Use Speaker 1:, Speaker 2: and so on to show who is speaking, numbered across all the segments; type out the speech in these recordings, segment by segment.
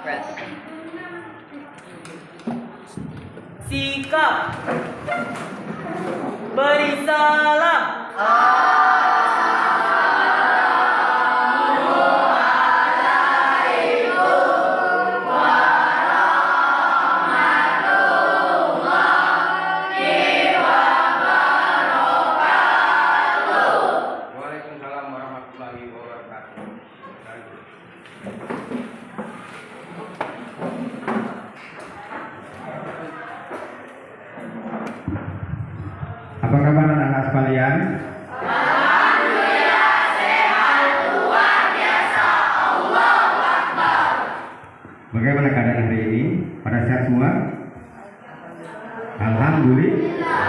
Speaker 1: breath.
Speaker 2: Sikap. Beri salam.
Speaker 3: Waalaikumsalam warahmatullahi wabarakatuh. Apa kabar anak-anak sekalian?
Speaker 4: Alhamdulillah sehat, luar biasa, Allahu Akbar.
Speaker 3: Bagaimana keadaan hari ini? Pada sehat semua? Alhamdulillah.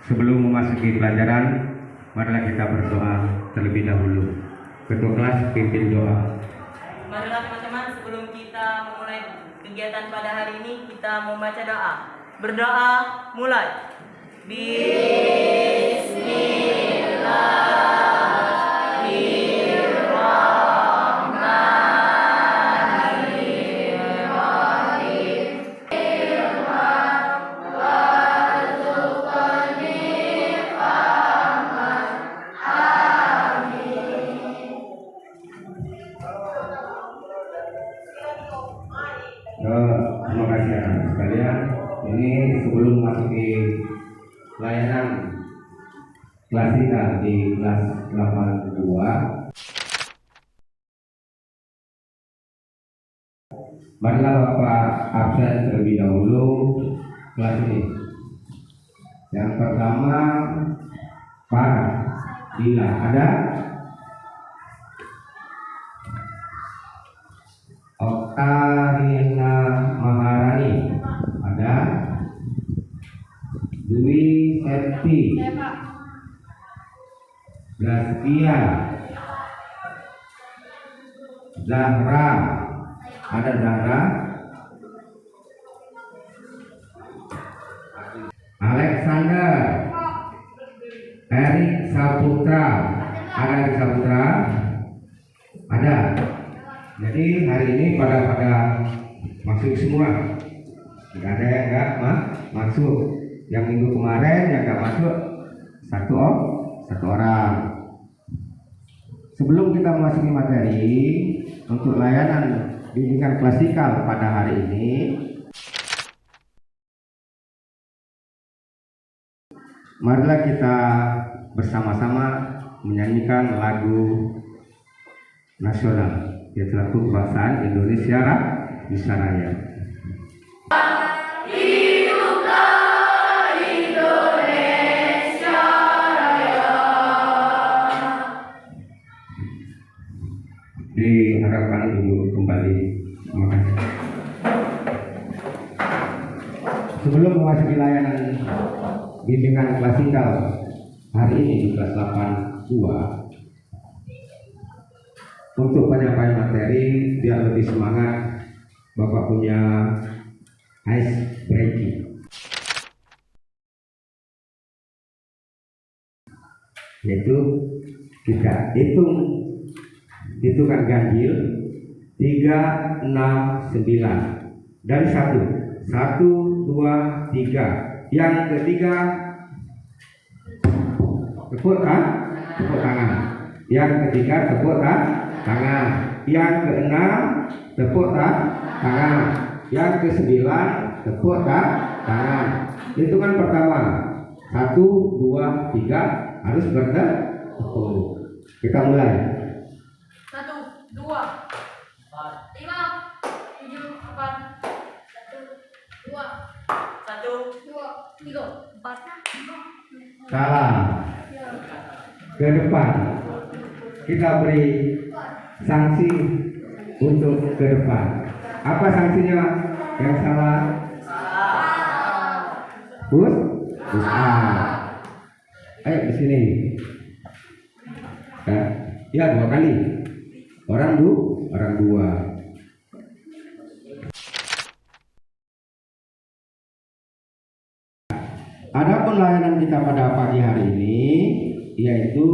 Speaker 3: Sebelum memasuki pelajaran, marilah kita berdoa terlebih dahulu. Ketua kelas pimpin doa.
Speaker 2: Marilah teman-teman, sebelum kita memulai kegiatan pada hari ini, kita membaca doa. Berdoa, mulai.
Speaker 3: Terima kasih anak sekalian. Ini sebelum masuki layanan klasikal di kelas 82, marilah Bapak absen terlebih dahulu kelas ini. Yang pertama Pak Dila, ada? Oktarina Maharani, ada? Dwi Septi, Zaskia, Zahra, ada Zahra? Alexander, Erik Saputra, ada Erik Saputra? Ada. Jadi hari ini pada masuk semua. Tidak ada yang enggak masuk. Yang minggu kemarin yang enggak masuk satu orang. Sebelum kita memasuki materi untuk layanan bimbingan klasikal pada hari ini, marilah kita bersama-sama menyanyikan lagu nasional yaitu lagu kebangsaan Indonesia Raya.
Speaker 4: Hiduplah Indonesia Raya.
Speaker 3: Diharapkan dulu kembali. Terima kasih. Sebelum memasuki layanan bimbingan klasikal hari ini di kelas 82, untuk penyampaian materi biar lebih semangat, Bapak punya ice breaking, yaitu kita hitungan ganjil 3, 6, 9 dari 1, 2, 3. Yang ketiga tepuk tangan. Yang ketiga tepuk tangan. Yang keenam tepuk tangan. Yang kesembilan tepuk tangan. Hitungan pertama 1, 2, 3 harus bertepuk. Kita mulai.
Speaker 4: 1, 2, 5, 7, 4. 1, 2, 3, 4.
Speaker 3: Salam. Ke depan. Kita beri sanksi untuk ke depan. Apa sanksinya? Yang salah? Push up. Ayo di sini. Ya 2 kali. Orang dua. Adapun layanan kita pada pagi hari ini yaitu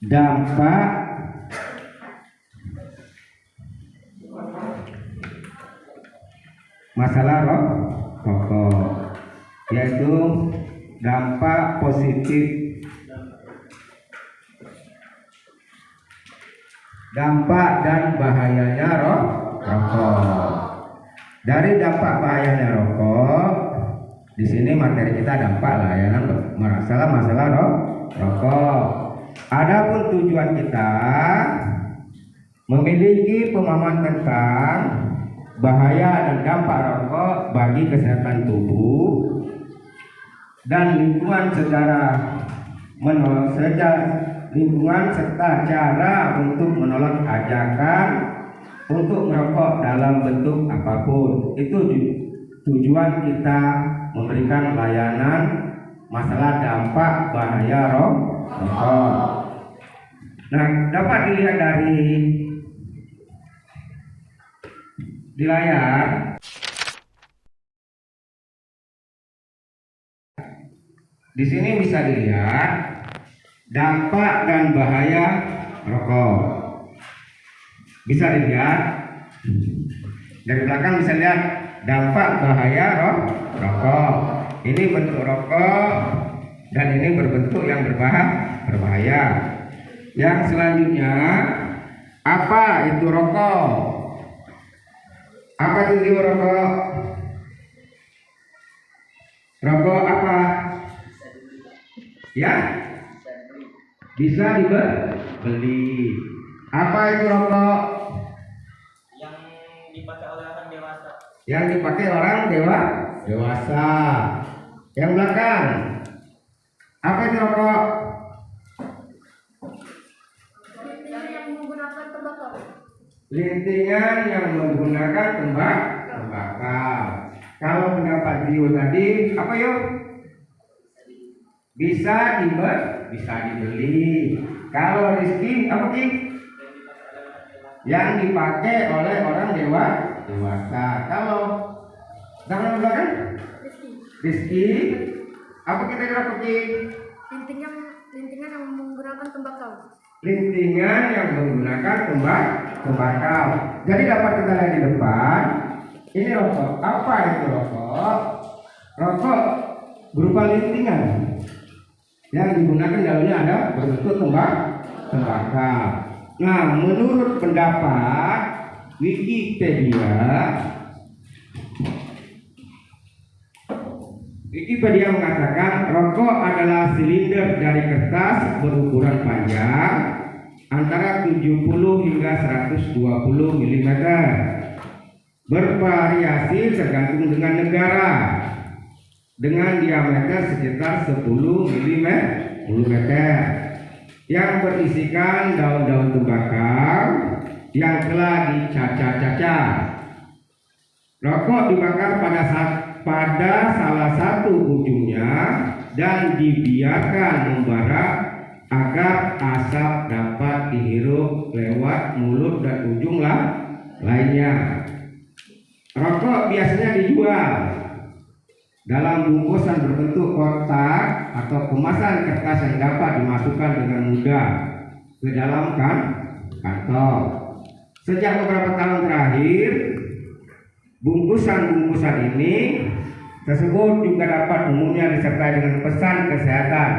Speaker 3: dampak masalah rokok, yaitu dampak positif, dampak dan bahayanya rokok. Dari dampak bahayanya rokok, di sini materi kita dampak layanan masalah rokok. Adapun tujuan kita memiliki pemahaman tentang bahaya dan dampak rokok bagi kesehatan tubuh dan lingkungan serta cara untuk menolak ajakan untuk merokok dalam bentuk apapun. Itu tujuan kita memberikan layanan masalah dampak bahaya rokok. Nah, dapat dilihat di layar. Di sini bisa dilihat dampak dan bahaya rokok. Bisa dilihat dari belakang, bisa lihat dampak bahaya rokok. Ini bentuk rokok dan ini berbentuk yang berbahaya. Yang selanjutnya, apa itu rokok? Apa itu rokok? Rokok apa? Ya, bisa dibeli. Apa itu rokok?
Speaker 2: Yang dipakai oleh orang dewasa.
Speaker 3: Yang dipakai orang dewasa. Yang belakang, apa itu rokok?
Speaker 4: Lintingan yang menggunakan tembakau.
Speaker 3: Lintingan yang menggunakan tembakau. Kalau pendapat Dio tadi, apa yuk? Bisa dibeli. Kalau Rizky, apa Ki? Yang dipakai oleh orang dewasa. Kalau jangan belakang, Rizky, apa kita kira Ki?
Speaker 4: Lintingan yang menggunakan tembakau.
Speaker 3: Lintingan yang menggunakan tembakau. Jadi dapat kita lihat di depan. Ini rokok. Apa itu rokok? Rokok berupa lintingan yang digunakan dalamnya ada berbentuk tembakau. Nah, menurut pendapat Wikipedia mengatakan rokok adalah silinder dari kertas berukuran panjang antara 70 hingga 120 mm, bervariasi tergantung dengan negara, dengan diameter sekitar 10 mm, yang berisikan daun-daun tembakau yang telah dicaca-caca. Rokok dibakar pada salah satu ujungnya dan dibiarkan membara agar asap dapat dihirup lewat mulut dan ujung lainnya. Rokok biasanya dijual dalam bungkusan berbentuk kotak atau kemasan kertas yang dapat dimasukkan dengan mudah ke dalam kantong. Sejak beberapa tahun terakhir, bungkusan ini tersebut juga dapat umumnya disertai dengan pesan kesehatan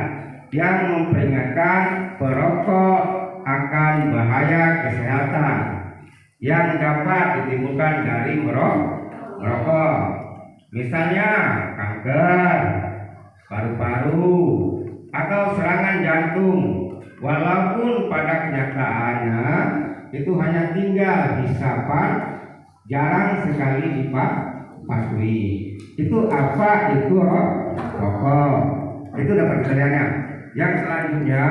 Speaker 3: yang memperingatkan perokok akan bahaya kesehatan yang dapat ditimbulkan dari merokok. Misalnya kanker paru-paru atau serangan jantung. Walaupun pada kenyataannya itu hanya tinggal hisapan, jarang sekali dipatuhi. Itu apa itu rokok? Itu dapat kita lihat. Yang selanjutnya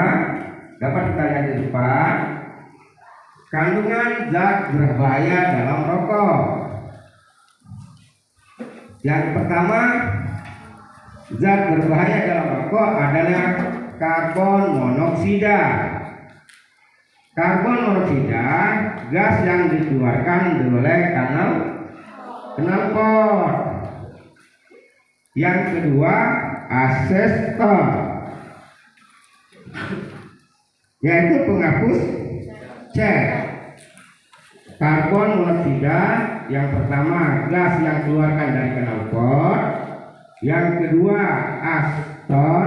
Speaker 3: dapat kita lihat di depan, kandungan zat berbahaya dalam rokok. Yang pertama, zat berbahaya dalam rokok adalah karbon monoksida. Karbon monoksida gas yang dikeluarkan oleh knalpot. Yang kedua aseton, yaitu penghapus cat. Karbon monoksida yang pertama gas yang keluarkan dari knalpot, yang kedua aseton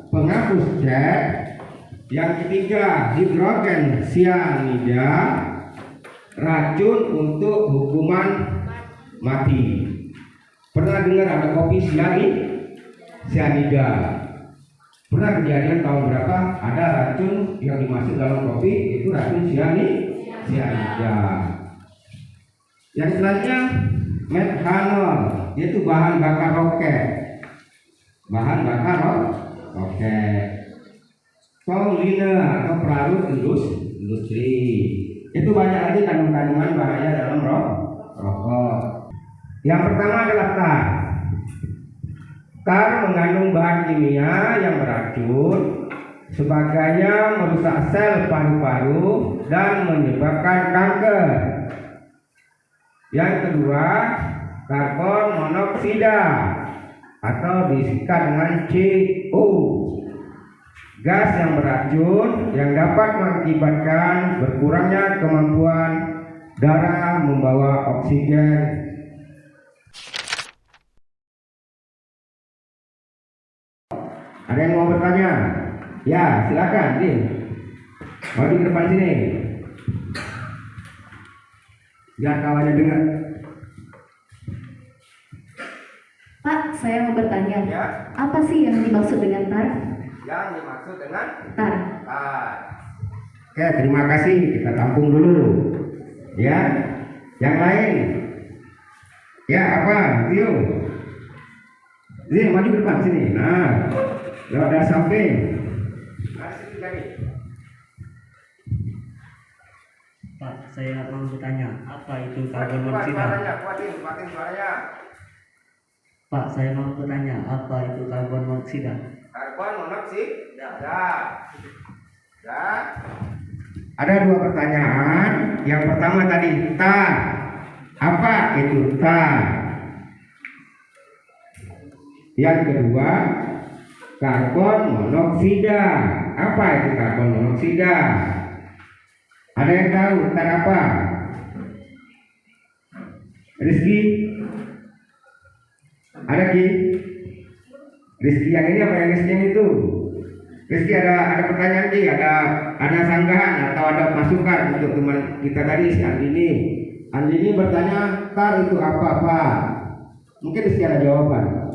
Speaker 3: penghapus cat, yang ketiga hidrogen sianida racun untuk hukuman mati. Pernah dengar ada kopi sianida? Pernah kejadian tahun berapa ada racun yang dimasuk dalam kopi, itu racun sianida. Yang selanjutnya methanol, yaitu bahan bakar roket. Bahan bakar roket. Toluene atau pelarut industri. Itu banyak lagi kandungan bahaya dalam rokok. Yang pertama adalah tar. Tar mengandung bahan kimia yang beracun, sebagainya merusak sel paru-paru dan menyebabkan kanker. Yang kedua, karbon monoksida atau disingkat dengan CO. Gas yang beracun yang dapat mengakibatkan berkurangnya kemampuan darah membawa oksigen. Ada yang mau bertanya? Ya, silakan, Din. Mau di depan sini. Biar kawannya dengar.
Speaker 1: Pak, saya mau bertanya.
Speaker 3: Ya.
Speaker 1: Apa sih yang dimaksud dengan tar?
Speaker 3: Yang dimaksud dengan
Speaker 1: Tar.
Speaker 3: Oke, terima kasih. Kita tampung dulu. Ya. Yang lain. Ya, apa? Zio. Zio, maju ke depan sini. Nah. Lewat dari samping.
Speaker 5: Pak, saya mau bertanya, apa itu karbon monoksida? Pak, saya mau bertanya, apa itu karbon monoksida?
Speaker 3: Karbon monoksida. Ya. Ada dua pertanyaan. Yang pertama tadi tar. Apa itu tar? Yang kedua karbon monoksida. Apa itu karbon monoksida? Ada yang tahu tar apa? Rizky? Ada Ki? Rizky yang ini apa yang Rizky yang itu? Rizky ada pertanyaan Ki? Ada sanggahan atau ada masukan untuk teman kita tadi si Andini? Andini bertanya tar itu apa? Mungkin Rizky ada jawaban.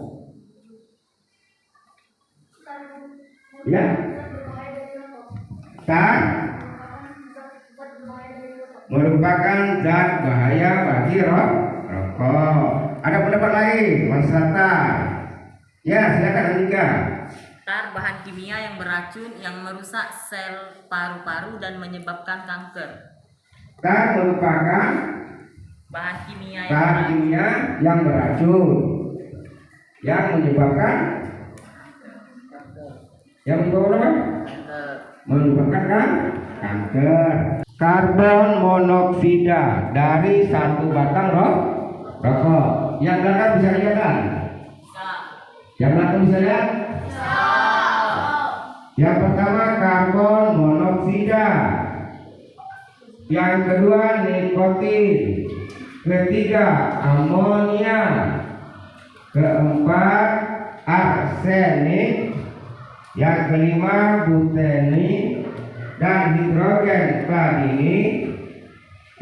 Speaker 3: Ya? Tar merupakan zat bahaya bagi rokok. Ada pendapat lain, Mas Sata? Ya, silakan Andika.
Speaker 2: Tar bahan kimia yang beracun yang merusak sel paru-paru dan menyebabkan kanker.
Speaker 3: Tar merupakan
Speaker 2: Bahan kimia yang
Speaker 3: bahan
Speaker 2: beracun.
Speaker 3: kimia yang beracun yang menyebabkan menyebabkan kanker. Karbon monoksida dari satu batang rokok. Yang belakang bisa lihat kan? Yang belakang bisa lihat? Yang pertama karbon monoksida. Yang kedua nikotin. Ketiga amonia. Keempat arsenik. Yang kelima buteni dan hidrogen ini.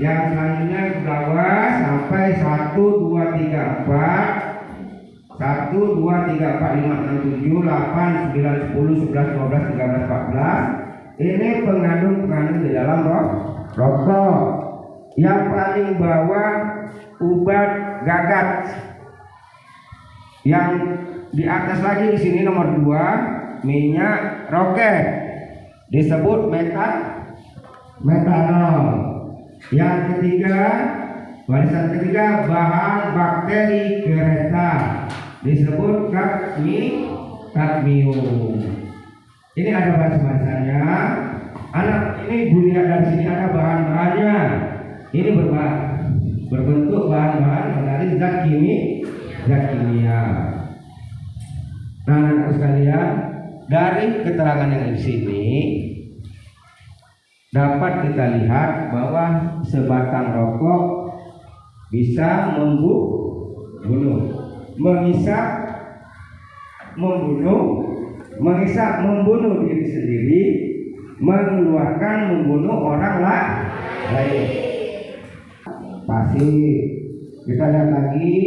Speaker 3: Yang selanjutnya ke bawah sampai 1, 2, 3, 4 1, 2, 3, 4, 5, 6, 7, 8, 9, 10, 11, 12, 13, 14 ini pengandung di dalam rokok. Yang paling bawah obat gagat. Yang di atas lagi di sini nomor 2 minyak roket disebut metanol. Yang ketiga, barisan ketiga bahan bakteri kereta disebut kadmium. Ini ada barisan-barisannya. Anak ini dilihat dari sini ada bahan-bahannya. Ini berbentuk bahan-bahan dari zat kimia. sekalian, dari keterangan yang di sini dapat kita lihat bahwa sebatang rokok bisa membunuh, mengisap, membunuh diri sendiri, mengeluarkan, membunuh orang lain. Pasti kita lihat lagi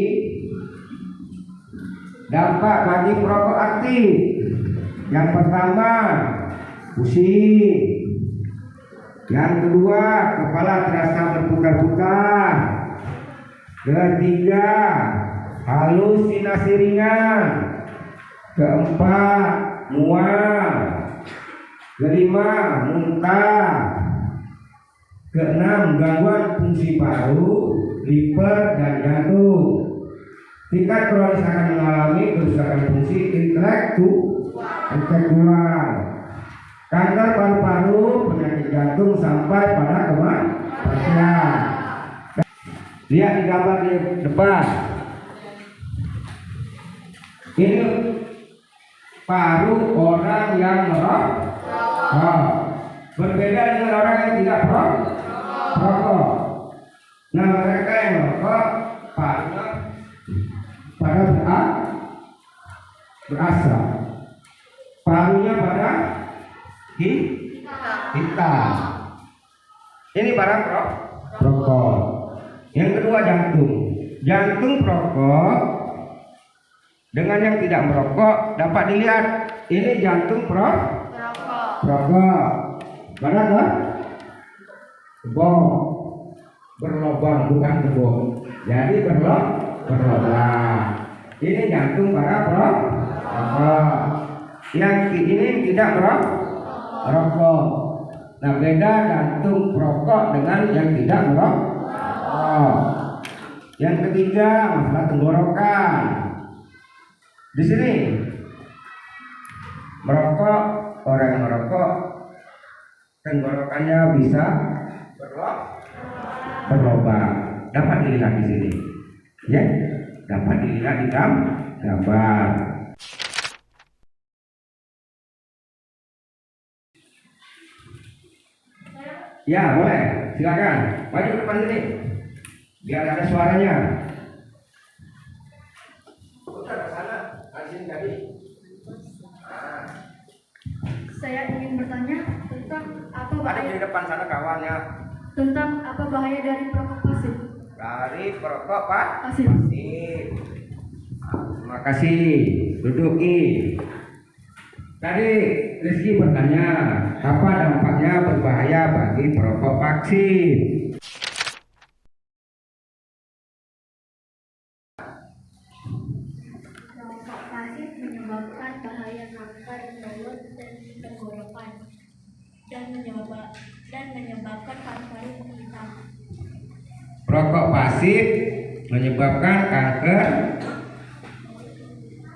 Speaker 3: dampak bagi perokok aktif. Yang pertama, pusing. Yang kedua, kepala terasa berputar-putar. Ketiga, halusinasi ringan. Keempat, mual. Kelima, muntah. Keenam, gangguan fungsi paru, liver, dan jantung. Tingkat kronis akan mengalami kerusakan fungsi intelektual, kanker paru-paru, penyakit jantung sampai pada kematian. Lihat di gambar di depan. Ini paru orang yang merokok. Berbeda dengan orang yang tidak merokok. Nah, mereka yang merokok parunya pada berasap, parunya pada hitam. Ini para perokok. Yang kedua, jantung perokok dengan yang tidak merokok dapat dilihat. Ini jantung perokok. Mana kan? Berlobang, bukan kebon. Jadi berlobang. Ini jantung para perokok. Yang ini tidak merokok. Nah, beda jantung perokok dengan yang tidak merokok. Yang ketiga, masalah tenggorokan. Di sini merokok, orang yang merokok tenggorokannya bisa berlobang. Dapat dilihat di sini, ya, dapat dilihat di gambar. Ya, boleh, silakan maju ke depan sini, biar ada suaranya. Putar ke sana, sini tadi.
Speaker 4: Saya ingin bertanya tentang apa
Speaker 3: Ada
Speaker 4: bahaya
Speaker 3: di depan sana kawannya.
Speaker 4: tentang apa bahaya dari perokok pasif.
Speaker 3: Dari perokok
Speaker 4: Pasif.
Speaker 3: Terima kasih. Duduki. Tadi Rizky bertanya, apa dampaknya berbahaya bagi perokok pasif?
Speaker 4: Perokok pasif menyebabkan bahaya kanker mulut dan tenggorokan dan menyebabkan paru-paru hitam.
Speaker 3: Perokok pasif menyebabkan kanker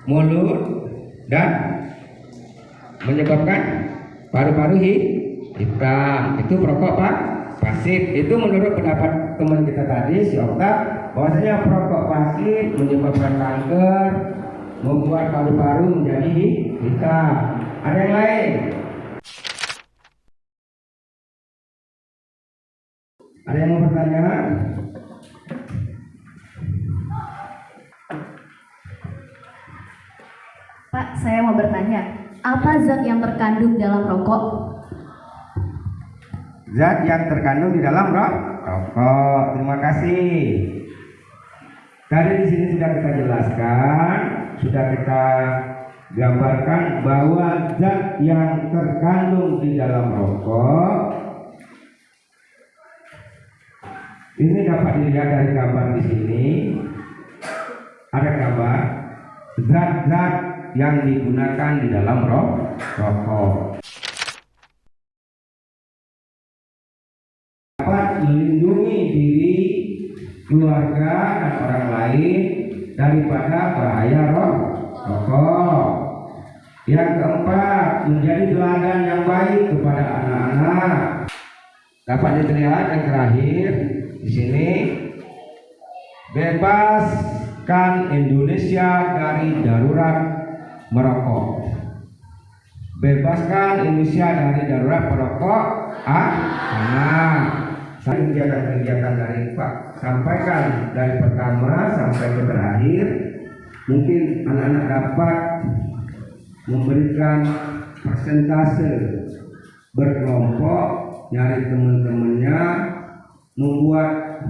Speaker 3: mulut dan menyebabkan paru-paru hitam. Itu perokok pasif. Itu menurut pendapat teman kita tadi, si Okta, bahwasanya perokok pasif menyebabkan kanker, membuat paru-paru menjadi hitam. Ada yang lain? Ada yang mau bertanya?
Speaker 1: Pak, saya mau bertanya, apa zat yang terkandung dalam rokok?
Speaker 3: Zat yang terkandung di dalam rokok. Terima kasih. Tadi di sini sudah kita jelaskan, sudah kita gambarkan bahwa zat yang terkandung di dalam rokok ini dapat dilihat dari gambar di sini. Ada gambar zat-zat yang digunakan di dalam rokok. Dapat melindungi diri, keluarga, dan orang lain daripada bahaya rokok. Yang keempat, menjadi teladan yang baik kepada anak-anak. Dapat dilihat yang terakhir di sini, bebaskan Indonesia dari darurat merokok. bebaskan Indonesia dari darurat perokok anak. Kegiatan dari Pak sampaikan dari pertama sampai ke terakhir. Mungkin anak-anak dapat memberikan persentase berkelompok, nyari teman-temannya, membuat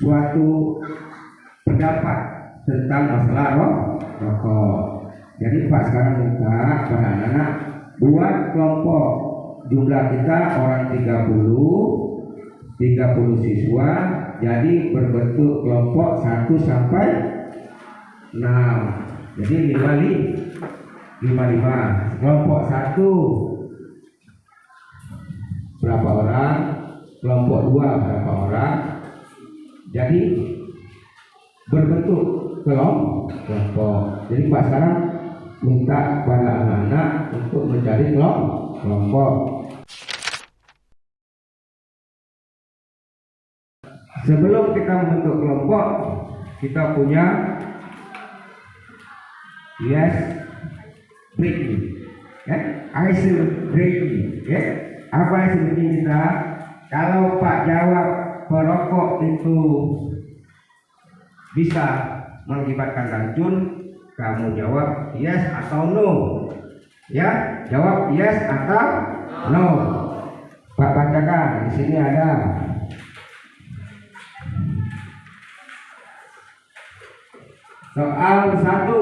Speaker 3: suatu pendapat tentang masalah rokok. Jadi Pak sekarang minta pada anak-anak buat kelompok. Jumlah kita orang 30 siswa, jadi berbentuk kelompok 1 sampai 6. Jadi 5. Kelompok 1 berapa orang? Kelompok 2 berapa orang? Jadi berbentuk kelompok. Jadi Pak sekarang minta pada anak-anak untuk mencari kelompok. Sebelum kita membentuk kelompok, kita punya breaking, ice breaking. Apa ice breaking kita? Kalau Pak jawab perokok itu bisa mengakibatkan racun, kamu jawab yes atau no. Ya, jawab yes atau no. Pak bacakan, di sini ada. Soal 1.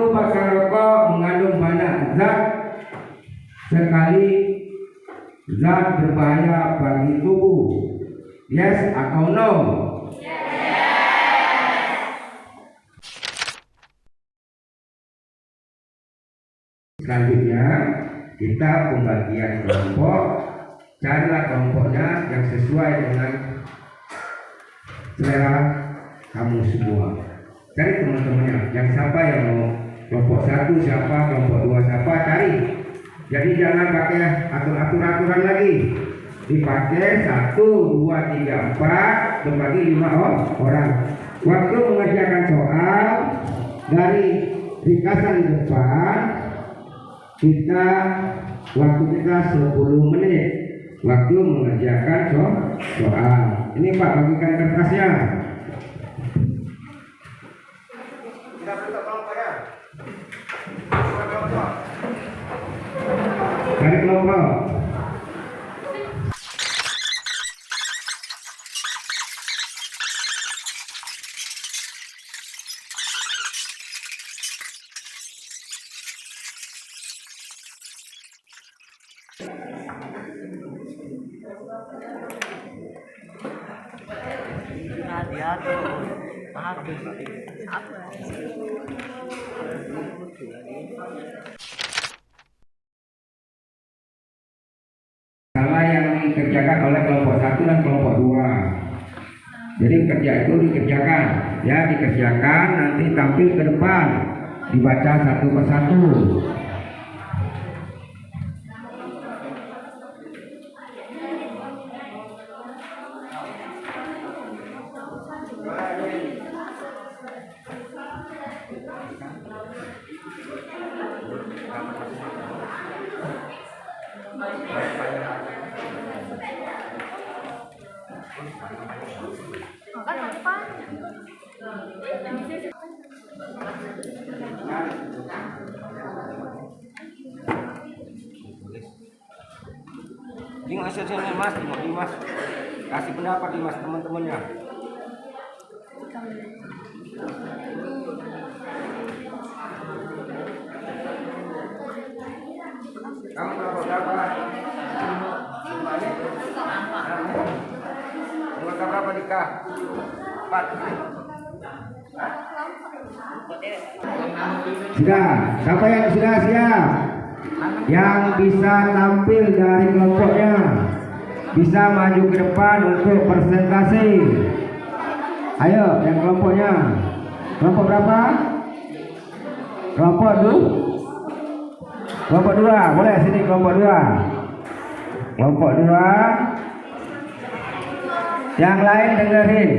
Speaker 3: Bakar rokok mengandung banyak zat sekali zat berbahaya bagi tubuh. Yes atau no? Selanjutnya kita pembagian kelompok. Carilah kelompoknya yang sesuai dengan selera kamu semua. Cari teman-temannya. Yang siapa yang mau kelompok 1 siapa, kelompok 2 siapa, cari. Jadi jangan pakai aturan lagi. Dipakai 1, 2, 3, 4 berbagi 5 orang. Waktu mengerjakan soal dari ringkasan depan waktu kita 10 menit. Waktu mengerjakan soal. Ini Pak bagikan kertasnya. Kita bentuk kelompok ya. Dari kelompok. Salah yang dikerjakan oleh kelompok 1 dan kelompok 2. Jadi kerja itu dikerjakan, ya dikerjakan nanti tampil ke depan, dibaca satu persatu. Ini hasilnya Mas, Dimas kasih pendapat Dimas teman-temannya. Kamu berapa? Anggota berapa Dika? 4. Sudah, siapa yang sudah siap? Yang bisa tampil dari kelompoknya bisa maju ke depan untuk presentasi. Ayo, yang kelompoknya. Kelompok berapa? Kelompok 2. Kelompok 2, boleh sini kelompok 2. Kelompok 2. Yang lain dengerin.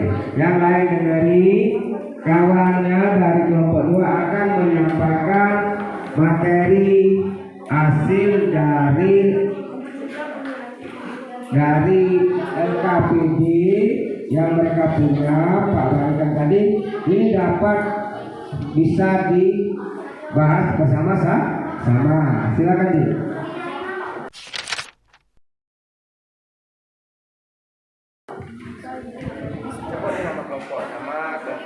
Speaker 3: kawannya dari kelompok 2 akan menyampaikan materi hasil dari LKPD yang mereka punya. Pak Barikan tadi ini dapat bisa dibahas bersama-sama. Silakan Di. Nama kelompok, nama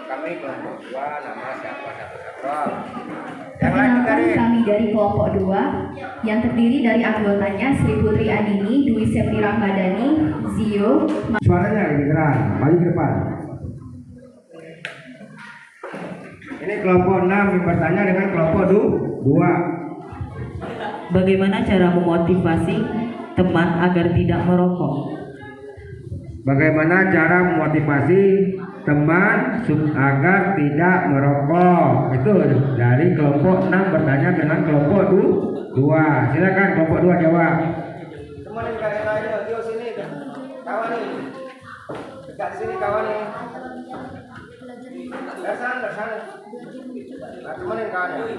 Speaker 3: kami kelompok 2, nama siapa. Yang lain
Speaker 1: Perkenalkan, kami dari kelompok 2 yang terdiri dari anggotanya Sri Putri Anini, Dwi Septi Ramadhani, Zio.
Speaker 3: Suaranya lebih keras, maju ke depan. Ini kelompok 6 yang bertanya dengan kelompok 2.
Speaker 2: Bagaimana cara memotivasi teman agar tidak merokok?
Speaker 3: Bagaimana cara memotivasi teman agar tidak merokok? Itu dari kelompok 6 bertanya dengan kelompok 2. Silakan kelompok 2 jawab. Teman yang kalian lainnya, yuk sini kawan nih. Dekat sini kawan nih. Bersana. Nah, temenin kawan ya.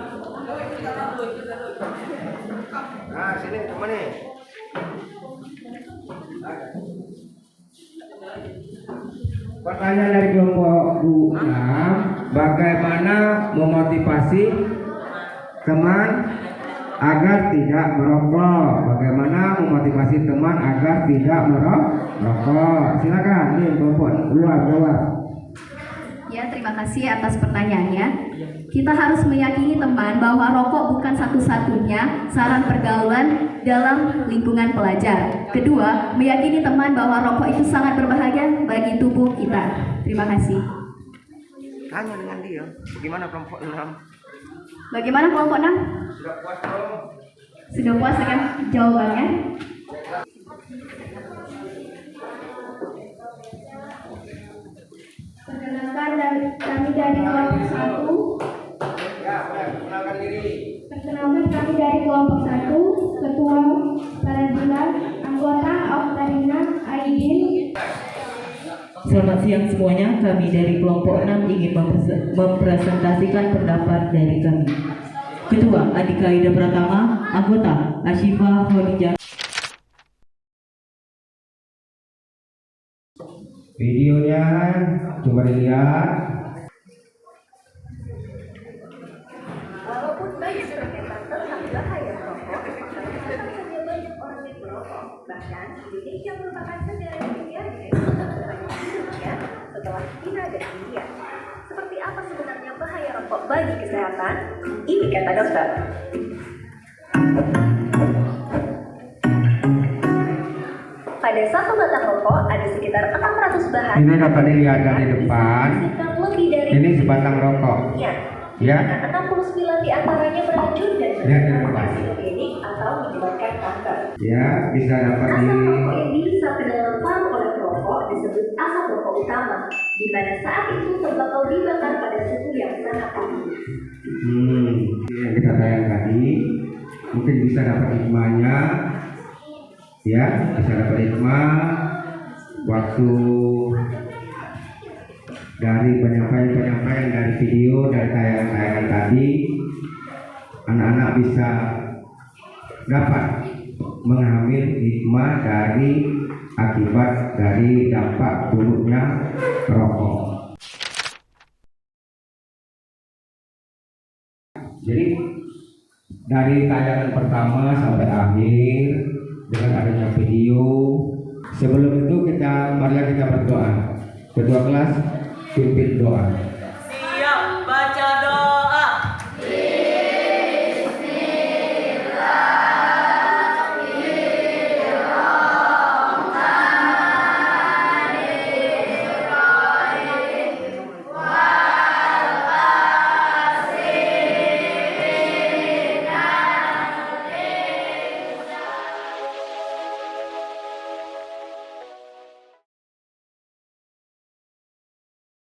Speaker 3: Nah, sini temenin. Pertanyaan dari kelompok 6, bagaimana memotivasi teman agar tidak merokok? Bagaimana memotivasi teman agar tidak merokok? Silakan, nih kelompok 2 jawab.
Speaker 1: Ya, terima kasih atas pertanyaannya. Kita harus meyakini teman bahwa rokok bukan satu-satunya saran pergaulan dalam lingkungan pelajar. Kedua, meyakini teman bahwa rokok itu sangat berbahaya bagi tubuh kita. Terima kasih.
Speaker 3: Tanya dengan dia, bagaimana kelompok 6?
Speaker 1: Bagaimana kelompok 6?
Speaker 3: Sudah puas belum?
Speaker 1: Sudah puas dengan jawabannya?
Speaker 4: Perkenalkan kami dari kelompok 1.
Speaker 3: Ya, kenalkan diri.
Speaker 4: Perkenalkan kami dari kelompok 1, Ketua Paradila, anggota Oktarina Aidin.
Speaker 2: Selamat siang semuanya, kami dari kelompok 6 ingin mempresentasikan pendapat dari kami. Ketua Adika Ida Pratama, anggota Ashifa Khadijah.
Speaker 3: Videonya coba dilihat.
Speaker 6: Walaupun banyak sengketa tentang bahaya merokok, tetap saja banyak orang yang merokok. Bahkan Indonesia merupakan negara ketiga di dunia setelah China dan India. Seperti apa sebenarnya bahaya rokok bagi kesehatan? Ini kata dokter. Pada satu batang rokok ada sekitar 600 bahan.
Speaker 3: Ini dapat dilihat dari depan.
Speaker 6: Lebih dari
Speaker 3: Ini sebatang rokok. Ya.
Speaker 6: Nah, 69 diantaranya beracun dan
Speaker 3: Lihat di depan.
Speaker 6: karsinogenic atau menyebabkan kanker.
Speaker 3: Ya, bisa dapat di.
Speaker 6: Asap rokok yang bisa ke dalam paru oleh perokok disebut asap rokok utama, di mana saat itu tembakau dibakar pada suhu yang sangat tinggi.
Speaker 3: Yang kita tayang tadi, mungkin bisa dapat hikmahnya. Ya, bisa dapat hikmah waktu dari penyampaian dari video dari tayangan tadi, anak-anak bisa dapat mengambil hikmah dari akibat dari dampak buruknya rokok. Jadi dari tayangan pertama sampai akhir dengan adanya video, sebelum itu marilah kita berdoa. Ketua kelas pimpin doa.